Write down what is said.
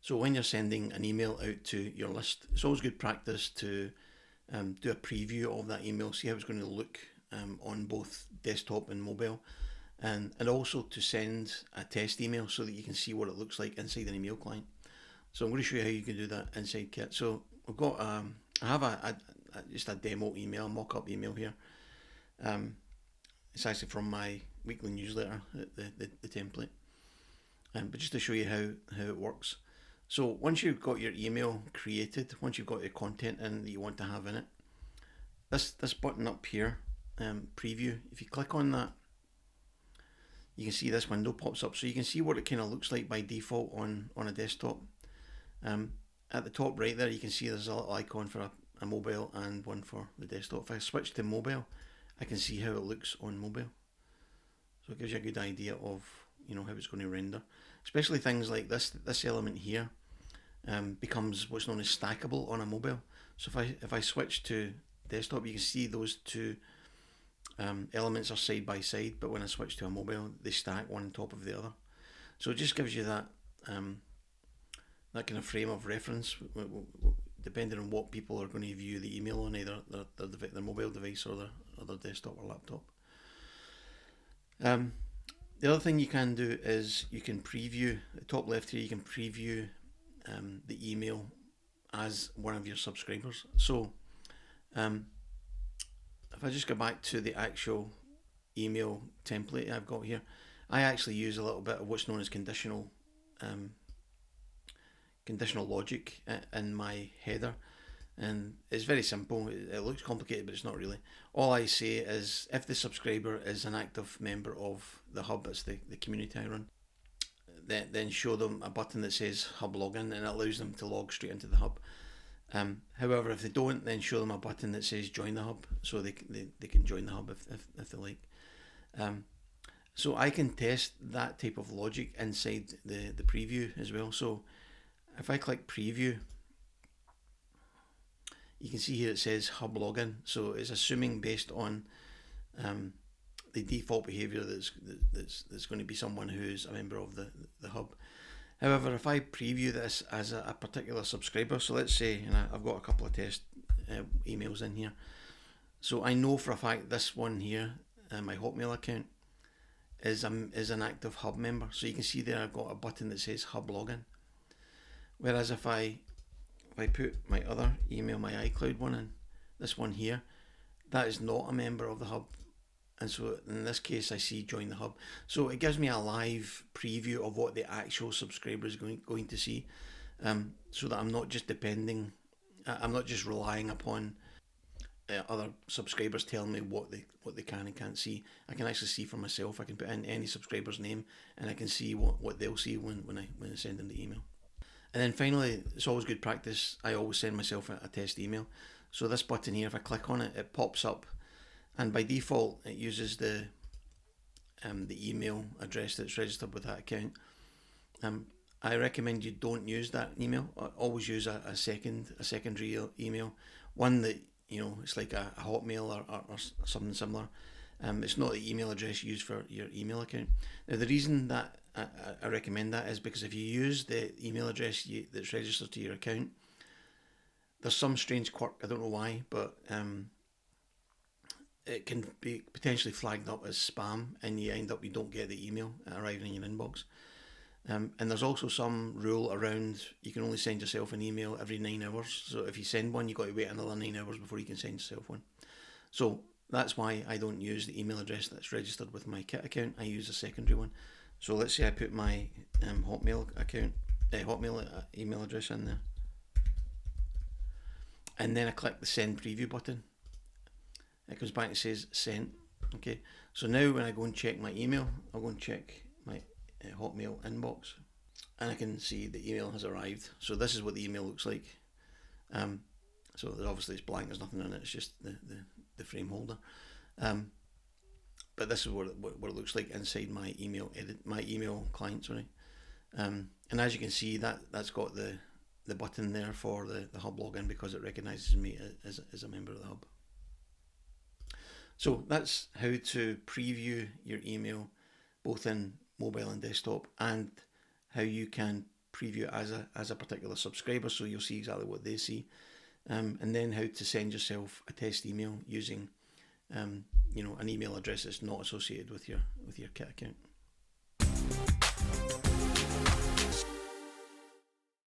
So when you're sending an email out to your list, it's always good practice to do a preview of that email, see how it's going to look on both desktop and mobile, and also to send a test email so that you can see what it looks like inside an email client. So I'm going to show you how you can do that inside Kit. So we've got I have just a demo email, mock-up email here. It's actually from my weekly newsletter, the template. But just to show you how it works. So once you've got your email created, once you've got your content in that you want to have in it, this button up here, preview, if you click on that, you can see this window pops up. So you can see what it kind of looks like by default on a desktop. At the top right there, you can see there's a little icon for a mobile and one for the desktop. If I switch to mobile, I can see how it looks on mobile. So it gives you a good idea of how it's going to render. Especially things like this element here becomes what's known as stackable on a mobile. So if I switch to desktop, you can see those two elements are side by side, but when I switch to a mobile, they stack one on top of the other. So it just gives you that that kind of frame of reference, depending on what people are going to view the email on, either their mobile device or their desktop or laptop. The other thing you can do is you can preview, the top left here, you can preview the email as one of your subscribers. So if I just go back to the actual email template I've got here, I actually use a little bit of what's known as conditional logic in my header, and it's very simple. It looks complicated, but it's not really. All I say is if the subscriber is an active member of the hub, it's the community I run, then show them a button that says hub login, and it allows them to log straight into the hub. However, if they don't, then show them a button that says join the hub, so they can join the hub if they like. So I can test that type of logic inside the preview as well. So if I click preview, you can see here it says hub login. So it's assuming based on the default behavior that's going to be someone who's a member of the hub. However, if I preview this as a particular subscriber, so let's say, and I've got a couple of test emails in here, so I know for a fact this one here, my Hotmail account, is an active hub member. So you can see there I've got a button that says hub login. Whereas if I put my other email, my iCloud one in, this one here, that is not a member of the hub. And so in this case, I see join the hub. So it gives me a live preview of what the actual subscriber is going to see, so that I'm not just relying upon other subscribers telling me what they can and can't see. I can actually see for myself. I can put in any subscriber's name, and I can see what they'll see when I send them the email. And then finally, it's always good practice, I always send myself a test email. So this button here, if I click on it, it pops up, and by default it uses the email address that's registered with that account. I recommend you don't use that email. Always use a secondary email, one that it's like a Hotmail or something similar. It's not the email address used for your email account. Now the reason that I recommend that is because if you use the email address that's registered to your account, there's some strange quirk, I don't know why, but it can be potentially flagged up as spam, and you don't get the email arriving in your inbox. And there's also some rule around you can only send yourself an email every 9 hours. So if you send one, you've got to wait another 9 hours before you can send yourself one. So that's why I don't use the email address that's registered with my Kit account. I use a secondary one. So let's say I put my Hotmail account, Hotmail email address in there, and then I click the send preview button. It comes back and says sent. Okay, so now when I go and check my email, I'll go and check my Hotmail inbox, and I can see the email has arrived. So this is what the email looks like. So obviously it's blank, there's nothing in it, it's just the frame holder. But this is what it looks like inside my email client, sorry. And as you can see, that's got the button there for the hub login, because it recognises me as a member of the hub. So that's how to preview your email both in mobile and desktop, and how you can preview it as a particular subscriber, so you'll see exactly what they see, and then how to send yourself a test email using an email address that's not associated with your Kit account.